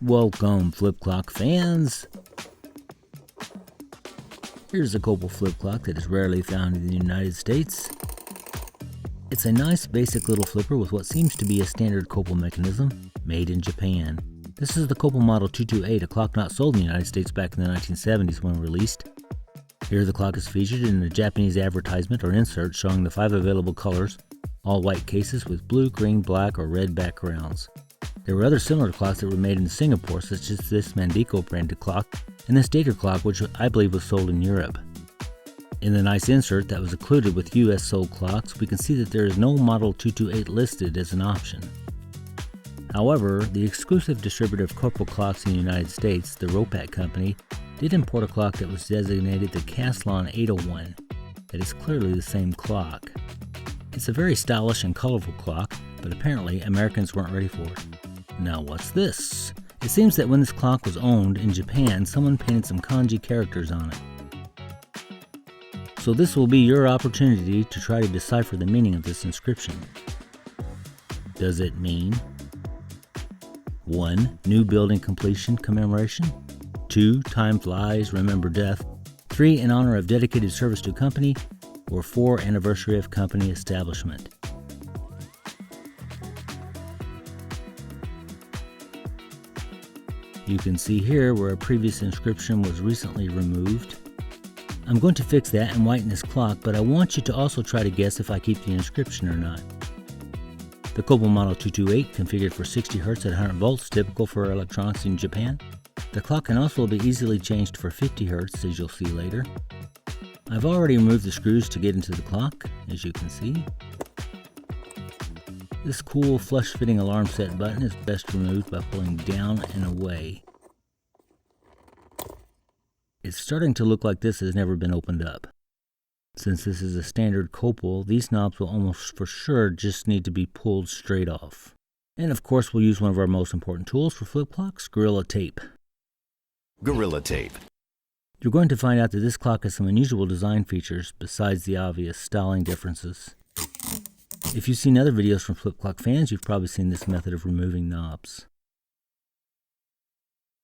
Welcome, flip clock fans! Here's a Copal flip clock that is rarely found in the United States. It's a nice basic little flipper with what seems to be a standard Copal mechanism, made in Japan. This is the Copal Model 228, a clock not sold in the United States back in the 1970s when released. Here the clock is featured in a Japanese advertisement or insert showing the 5 available colors, all white cases with blue, green, black, or red backgrounds. There were other similar clocks that were made in Singapore, such as this Mandiko branded clock and this Dater clock, which I believe was sold in Europe. In the nice insert that was included with US sold clocks, we can see that there is no Model 228 listed as an option. However, the exclusive distributor of Copal clocks in the United States, the Ropac company, did import a clock that was designated the Caslon 801. That is clearly the same clock. It's a very stylish and colorful clock, but apparently Americans weren't ready for it. Now what's this? It seems that when this clock was owned in Japan, someone painted some Kanji characters on it. So this will be your opportunity to try to decipher the meaning of this inscription. Does it mean 1. New building completion commemoration, 2. Time flies, remember death, 3. In honor of dedicated service to company, or 4. Anniversary of company establishment? You can see here where a previous inscription was recently removed. I'm going to fix that and whiten this clock, but I want you to also try to guess if I keep the inscription or not. The Copal Model 228, configured for 60 Hz at 100 volts, typical for electronics in Japan. The clock can also be easily changed for 50 Hz, as you'll see later. I've already removed the screws to get into the clock, as you can see. This cool flush-fitting alarm set button is best removed by pulling down and away. It's starting to look like this has never been opened up. Since this is a standard Copal, these knobs will almost for sure just need to be pulled straight off. And of course we'll use one of our most important tools for flip clocks, Gorilla Tape. Gorilla Tape. You're going to find out that this clock has some unusual design features besides the obvious styling differences. If you've seen other videos from flip clock fans, you've probably seen this method of removing knobs.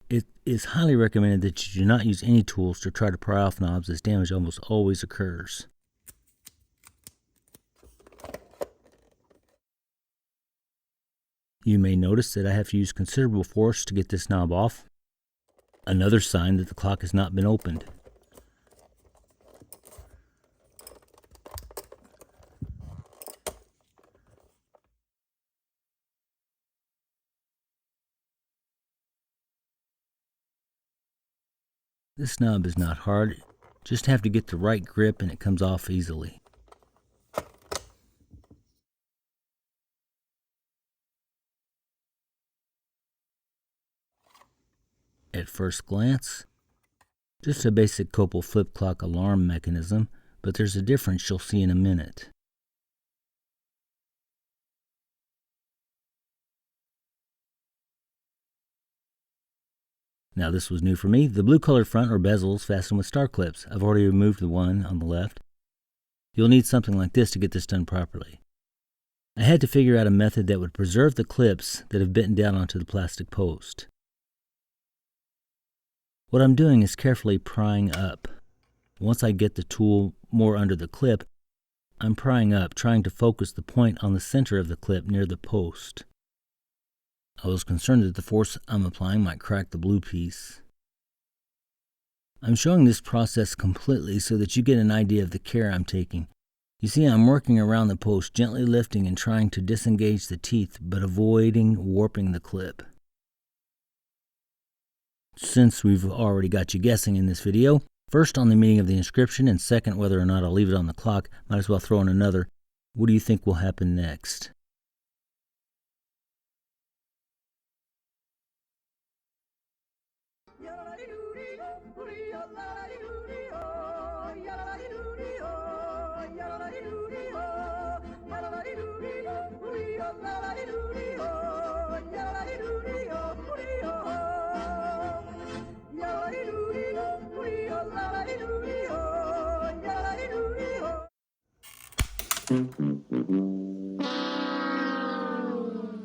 It is highly recommended that you do not use any tools to try to pry off knobs, as damage almost always occurs. You may notice that I have to use considerable force to get this knob off. Another sign that the clock has not been opened. This knob is not hard, just have to get the right grip and it comes off easily. At first glance, just a basic Copal flip clock alarm mechanism, but there's a difference you'll see in a minute. Now this was new for me. The blue colored front or bezels fastened with star clips. I've already removed the one on the left. You'll need something like this to get this done properly. I had to figure out a method that would preserve the clips that have bitten down onto the plastic post. What I'm doing is carefully prying up. Once I get the tool more under the clip, I'm prying up, trying to focus the point on the center of the clip near the post. I was concerned that the force I'm applying might crack the blue piece. I'm showing this process completely so that you get an idea of the care I'm taking. You see, I'm working around the post, gently lifting and trying to disengage the teeth, but avoiding warping the clip. Since we've already got you guessing in this video, first on the meaning of the inscription, and second whether or not I'll leave it on the clock, might as well throw in another. What do you think will happen next?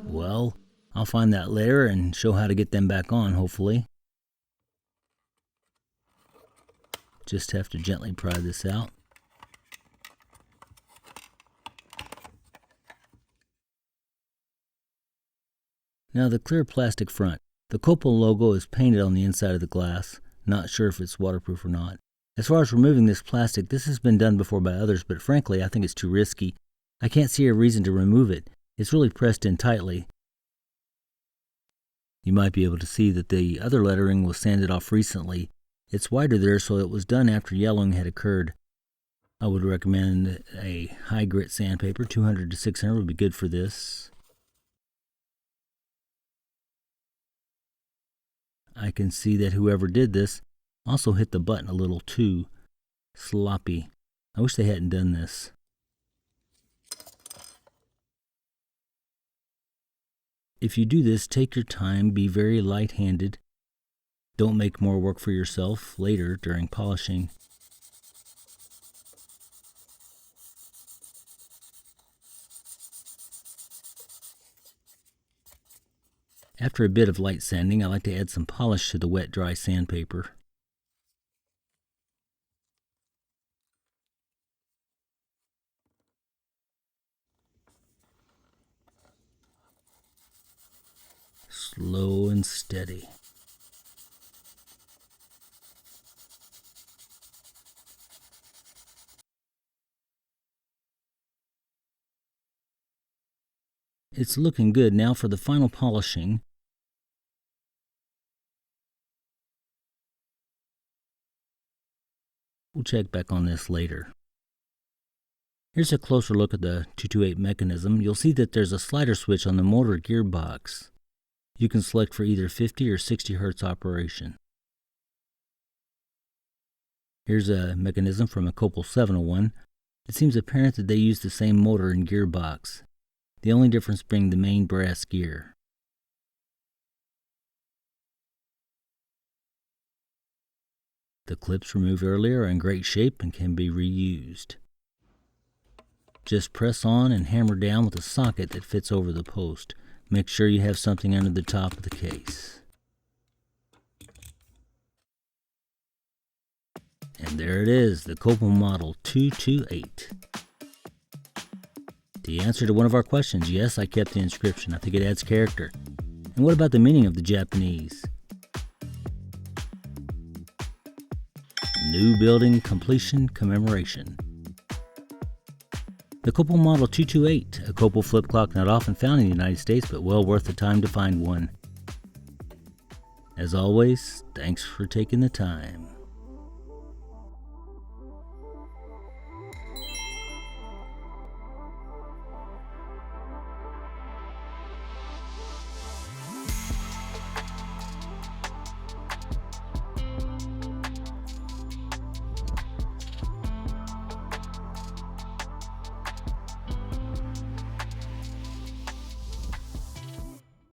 Well, I'll find that later and show how to get them back on, hopefully. Just have to gently pry this out. Now the clear plastic front. The Copal logo is painted on the inside of the glass. Not sure if it's waterproof or not. As far as removing this plastic, this has been done before by others, but frankly I think it's too risky. I can't see a reason to remove it. It's really pressed in tightly. You might be able to see that the other lettering was sanded off recently. It's wider there, so it was done after yellowing had occurred. I would recommend a high grit sandpaper. 200 to 600 would be good for this. I can see that whoever did this also hit the button a little too sloppy. I wish they hadn't done this. If you do this, take your time, be very light-handed. Don't make more work for yourself later during polishing. After a bit of light sanding, I like to add some polish to the wet, dry sandpaper. Slow and steady. It's looking good. Now for the final polishing. We'll check back on this later. Here's a closer look at the 228 mechanism. You'll see that there's a slider switch on the motor gearbox. You can select for either 50 or 60 Hertz operation. Here's a mechanism from a Copal 701. It seems apparent that they use the same motor and gearbox, the only difference being the main brass gear. The clips removed earlier are in great shape and can be reused. Just press on and hammer down with a socket that fits over the post. Make sure you have something under the top of the case. And there it is, the Copal Model 228. The answer to one of our questions, yes, I kept the inscription. I think it adds character. And what about the meaning of the Japanese? New building completion commemoration. The Copal Model 228, a Copal flip clock not often found in the United States, but well worth the time to find one. As always, thanks for taking the time.